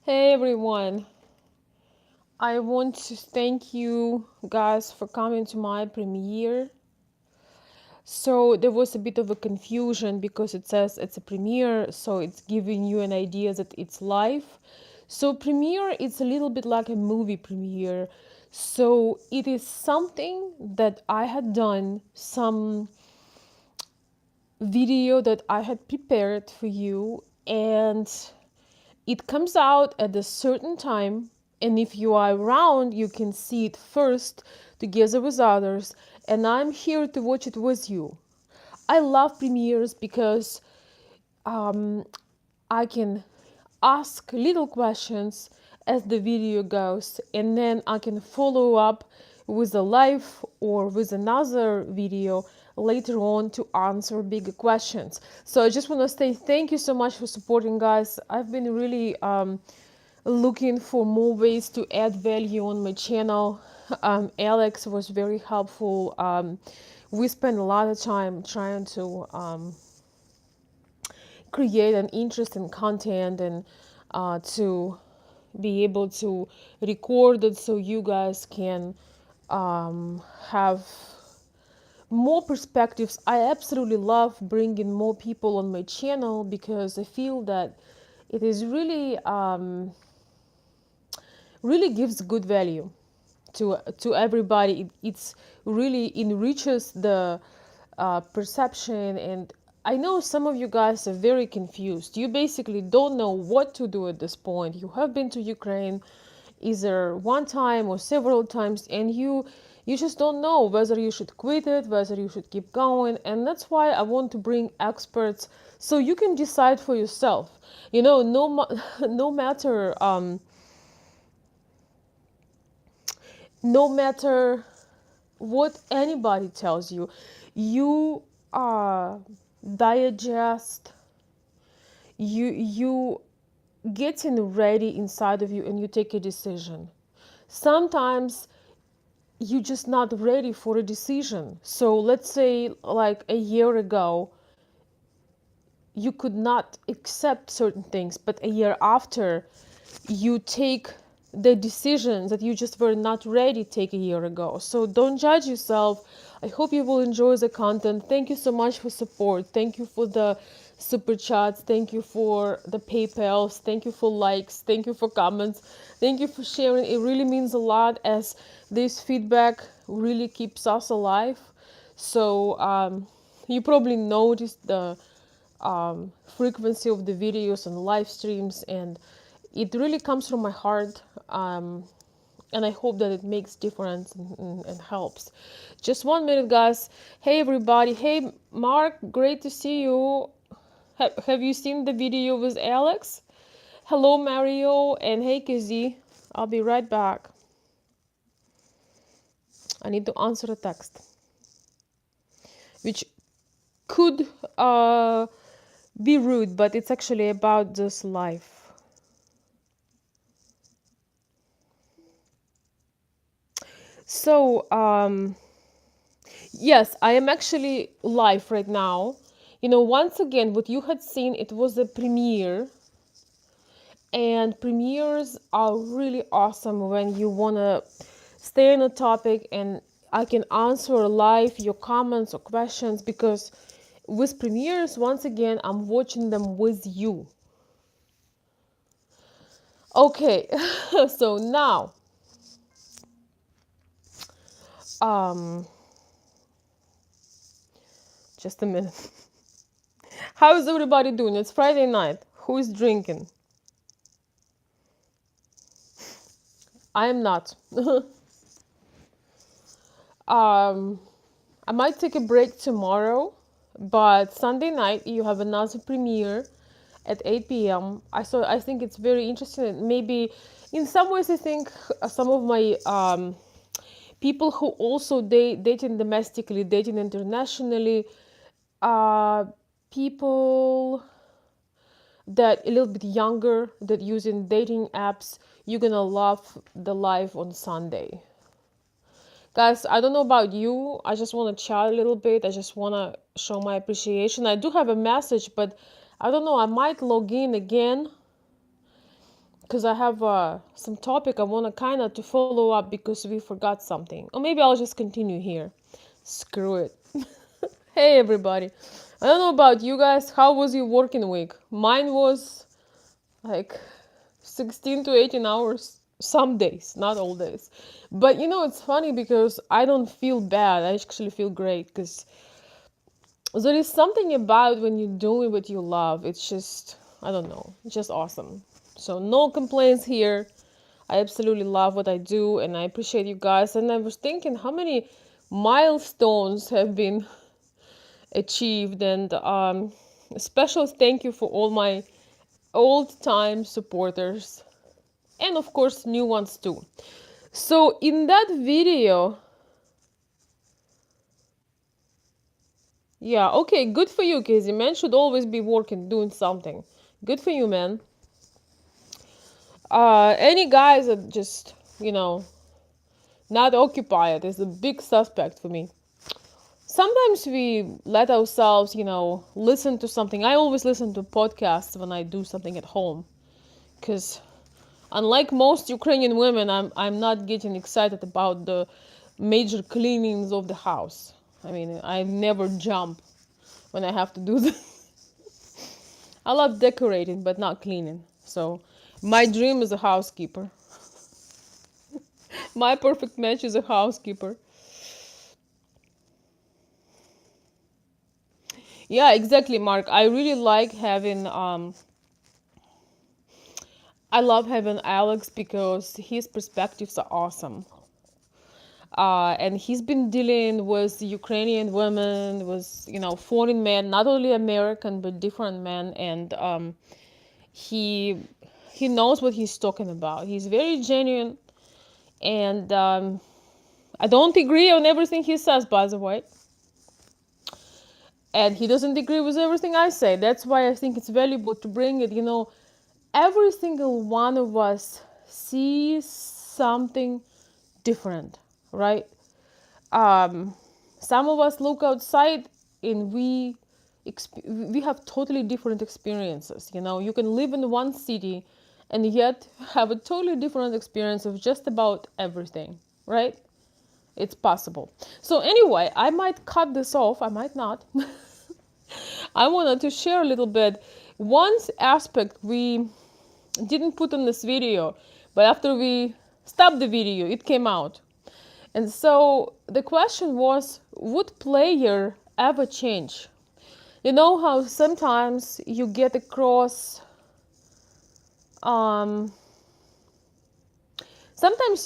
Hey everyone, I want to thank you guys for coming to my premiere. So there was a bit of a confusion because it says it's a premiere, so it's giving you an idea that it's live. So premiere is a little bit like a movie premiere. So it is something that I had done, some video that I had prepared for you, and it comes out at a certain time, and if you are around, you can see it first together with others, and I'm here to watch it with you. I love premieres because I can ask little questions as the video goes, and then I can follow up with a live or with another video later on to answer bigger questions. So I just want to say thank you so much for supporting, guys. I've been really looking for more ways to add value on my channel. Alex was very helpful. We spent a lot of time trying to create an interesting content and to be able to record it so you guys can have more perspectives. I absolutely love bringing more people on my channel because I feel that it is really gives good value to everybody. It's really enriches the perception, and I know some of you guys are very confused. You basically don't know what to do at this point. You have been to Ukraine either one time or several times, and you just don't know whether you should quit it, whether you should keep going. And that's why I want to bring experts so you can decide for yourself. No matter no matter what anybody tells you, you digest, you getting ready inside of you, and you take a decision. Sometimes you're just not ready for a decision. So let's say like a year ago you could not accept certain things, but a year after you take the decisions that you just were not ready to take a year ago. So don't judge yourself. I hope you will enjoy the content. Thank you so much for support. Thank you for the super chats. Thank you for the PayPals. Thank you for likes. Thank you for comments. Thank you for sharing. It really means a lot, as this feedback really keeps us alive. So you probably noticed the frequency of the videos and live streams, and it really comes from my heart. And I hope that it makes difference and helps. Just 1 minute, guys. Hey everybody. Hey Mark, great to see you. Have you seen the video with Alex? Hello Mario, and hey Kizzy. I'll be right back. I need to answer a text, which could be rude, but it's actually about this life. So, yes, I am actually live right now. Once again, what you had seen, it was a premiere, and premieres are really awesome when you want to stay on a topic, and I can answer live your comments or questions, because with premieres, once again, I'm watching them with you. Okay, so now, um, just a minute. How is everybody doing? It's Friday night. Who is drinking? I am not. I might take a break tomorrow, but Sunday night you have another premiere at 8 p.m. I think it's very interesting. Maybe in some ways I think some of my people who also dating domestically, dating internationally, people that a little bit younger that using dating apps, you're gonna love the live on Sunday. Guys, I don't know about you. I just want to chat a little bit. I just want to show my appreciation. I do have a message, but I don't know. I might log in again because I have some topic I want to kind of to follow up because we forgot something. Or maybe I'll just continue here. Screw it. Hey everybody. I don't know about you guys. How was your working week? Mine was like 16 to 18 hours. Some days, not all days. But it's funny because I don't feel bad. I actually feel great because there is something about when you're doing what you love. It's just, I don't know, it's just awesome. So no complaints here. I absolutely love what I do and I appreciate you guys. And I was thinking how many milestones have been achieved, and a special thank you for all my old time supporters and of course new ones too. So in that video, yeah, okay, good for you, Casey. Man should always be working, doing something. Good for you, man. Any guys that just, not occupied is a big suspect for me. Sometimes we let ourselves, listen to something. I always listen to podcasts when I do something at home, because unlike most Ukrainian women, I'm not getting excited about the major cleanings of the house. I mean, I never jump when I have to do this. I love decorating, but not cleaning. So my dream is a housekeeper. My perfect match is a housekeeper. Yeah, exactly, Mark. I really like having I love having Alex because his perspectives are awesome. And he's been dealing with Ukrainian women, with foreign men, not only American but different men, and he he knows what he's talking about. He's very genuine, and I don't agree on everything he says, by the way, and he doesn't agree with everything I say. That's why I think it's valuable to bring it. Every single one of us sees something different, right? Some of us look outside and we have totally different experiences. You can live in one city and yet have a totally different experience of just about everything, right? It's possible. So anyway, I might cut this off, I might not. I wanted to share a little bit. One aspect we didn't put in this video, but after we stopped the video, it came out. And so the question was, would player ever change? You know how sometimes you get across, sometimes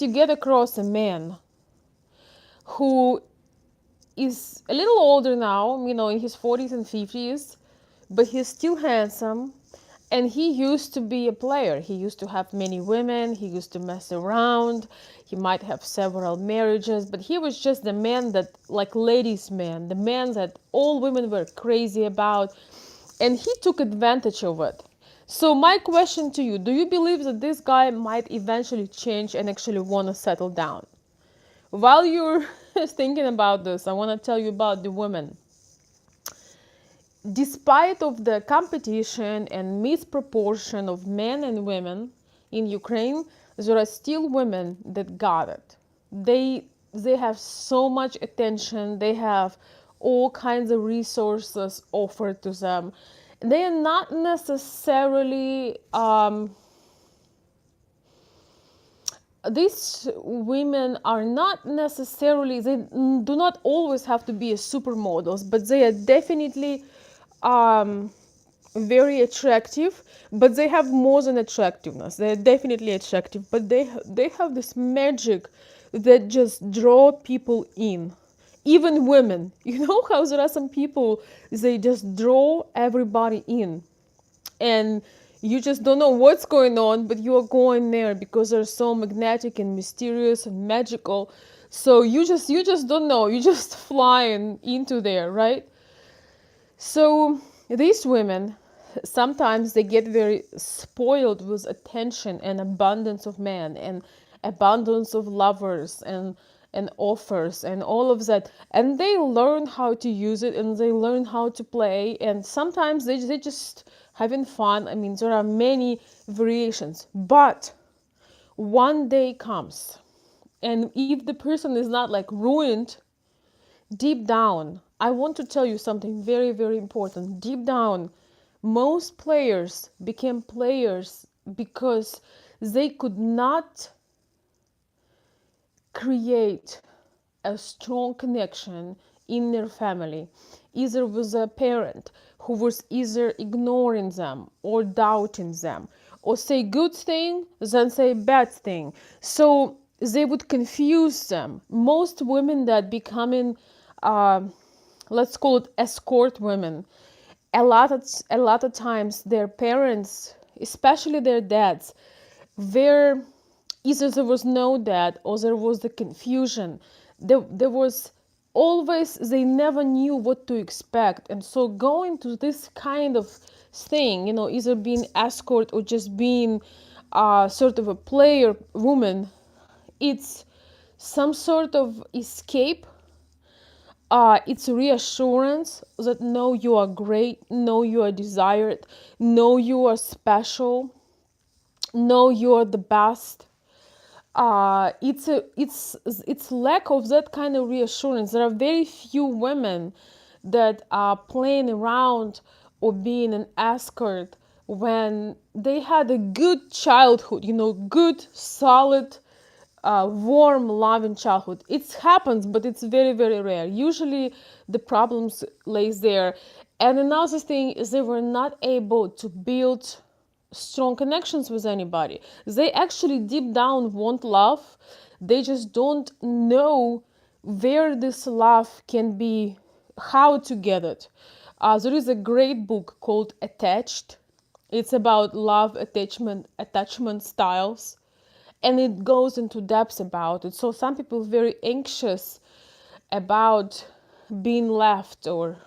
you get across a man who is a little older now, in his 40s and 50s, but he's still handsome. And he used to be a player. He used to have many women. He used to mess around. He might have several marriages, but he was just the man that, like ladies' man, the man that all women were crazy about. And he took advantage of it. So my question to you, do you believe that this guy might eventually change and actually want to settle down? While you're thinking about this, I want to tell you about the women. Despite of the competition and misproportion of men and women in Ukraine, there are still women that got it. They have so much attention. They have all kinds of resources offered to them. They are not necessarily these women are not necessarily, they do not always have to be supermodels, but they are definitely very attractive, but they have more than attractiveness. They're definitely attractive, but they have this magic that just draw people in, even women. You know how there are some people, they just draw everybody in, and you just don't know what's going on, but you are going there because they're so magnetic and mysterious and magical. So you just don't know, you just flying into there, right? So these women, sometimes they get very spoiled with attention and abundance of men and abundance of lovers and offers and all of that, and they learn how to use it and they learn how to play, and sometimes they just having fun. I mean, there are many variations, but one day comes, and if the person is not like ruined deep down, I want to tell you something very, very important. Deep down, most players became players because they could not create a strong connection in their family, either with a parent who was either ignoring them or doubting them, or say good thing then say bad thing, so they would confuse them. Most women that becoming uh, let's call it escort women, a lot of times their parents, especially their dads, were either there was no dad or there was the confusion. There was always, they never knew what to expect, and so going to this kind of thing, either being escort or just being sort of a player woman, it's some sort of escape. It's reassurance that no, you are great, no, you are desired, no, you are special, no, you are the best. It's lack of that kind of reassurance. There are very few women that are playing around or being an escort when they had a good childhood, good, solid, warm, loving childhood. It happens, but it's very, very rare. Usually the problems lays there. And another thing is they were not able to build strong connections with anybody. They actually deep down want love. They just don't know where this love can be, how to get it. There is a great book called Attached. It's about love, attachment styles, and it goes into depth about it. So some people are very anxious about being left, or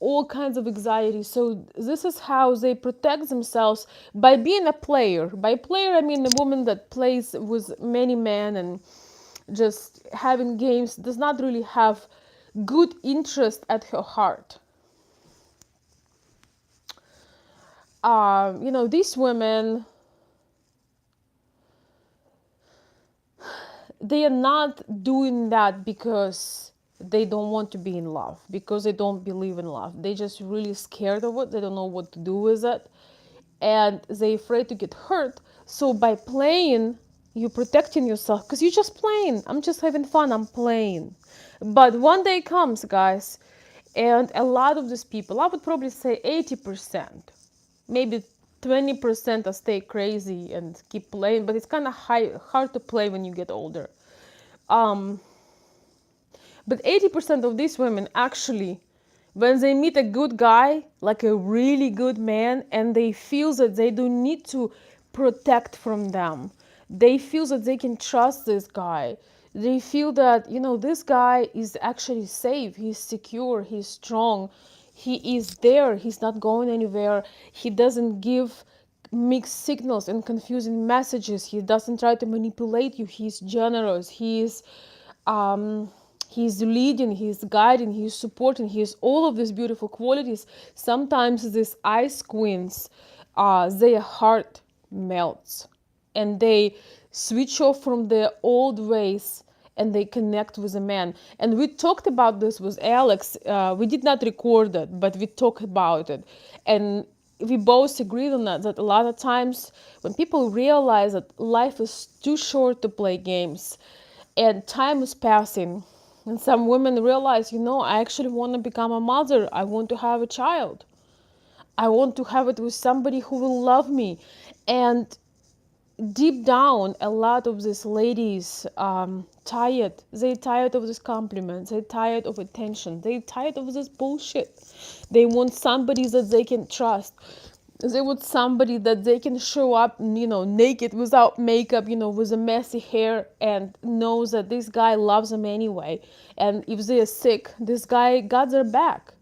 all kinds of anxiety. So this is how they protect themselves, by being a player. By player, I mean a woman that plays with many men and just having games, does not really have good interest at her heart. These women, they are not doing that because they don't want to be in love, because they don't believe in love. They just really scared of it. They don't know what to do with it, and they're afraid to get hurt. So by playing, you're protecting yourself, because you're just playing. I'm just having fun. I'm playing. But one day comes, guys, and a lot of these people, I would probably say 80%, maybe 20% are stay crazy and keep playing, but it's kind of hard to play when you get older. But 80% of these women actually, when they meet a good guy, like a really good man, and they feel that they don't need to protect from them, they feel that they can trust this guy. They feel that, this guy is actually safe, he's secure, he's strong, he is there, he's not going anywhere, he doesn't give mixed signals and confusing messages, he doesn't try to manipulate you, he's generous, he's leading, he's guiding, he's supporting, he's all of these beautiful qualities. Sometimes these ice queens, their heart melts and they switch off from their old ways and they connect with a man. And we talked about this with Alex. We did not record it, but we talked about it. And we both agreed on that a lot of times when people realize that life is too short to play games and time is passing, and some women realize, I actually want to become a mother. I want to have a child. I want to have it with somebody who will love me. And deep down, a lot of these ladies tired. They're tired of these compliments. They're tired of attention. They're tired of this bullshit. They want somebody that they can trust. They want somebody that they can show up, naked, without makeup, with a messy hair, and knows that this guy loves them anyway. And if they're sick, this guy got their back.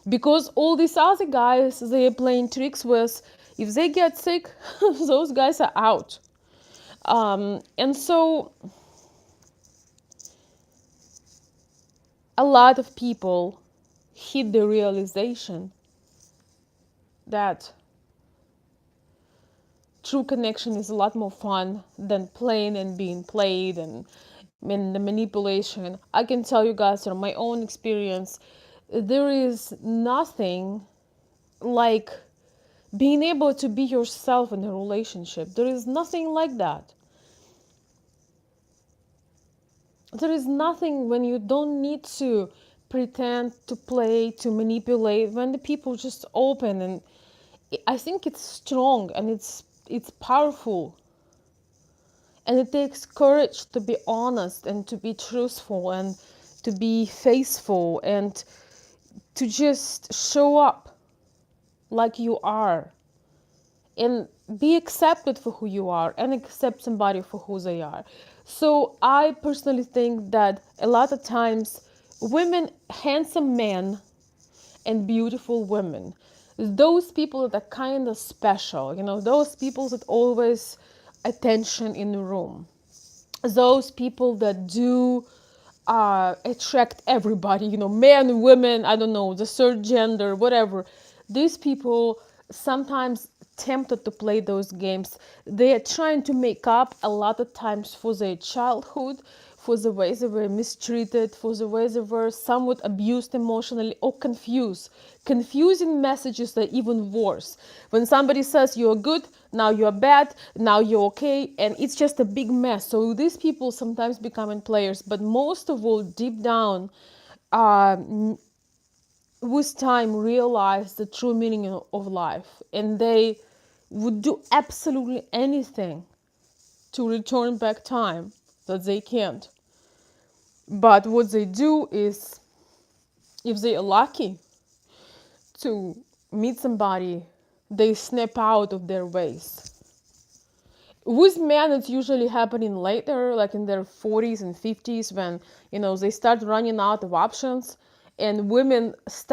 Because all these other guys they're playing tricks with, if they get sick, those guys are out. And so a lot of people hit the realization that true connection is a lot more fun than playing and being played and the manipulation. I can tell you guys from my own experience, there is nothing like being able to be yourself in a relationship. There is nothing like that. There is nothing when you don't need to pretend, to play, to manipulate, when the people just open. And I think it's strong and it's powerful, and it takes courage to be honest and to be truthful and to be faithful and to just show up like you are and be accepted for who you are and accept somebody for who they are. So I personally think that a lot of times women, handsome men and beautiful women, those people that are kind of special, those people that always attention in the room, those people that do attract everybody, men, women, I don't know, the third gender, whatever. These people sometimes tempted to play those games. They are trying to make up a lot of times for their childhood, for the ways they were mistreated, for the ways they were somewhat abused emotionally or confused. Confusing messages are even worse. When somebody says you're good, now you're bad, now you're okay, and it's just a big mess. So these people sometimes becoming players, but most of all, deep down, with time, realize the true meaning of life, and they would do absolutely anything to return back time that they can't. But what they do is, if they are lucky to meet somebody, they snap out of their ways. With men, it's usually happening later, like in their 40s and 50s, when they start running out of options, and women start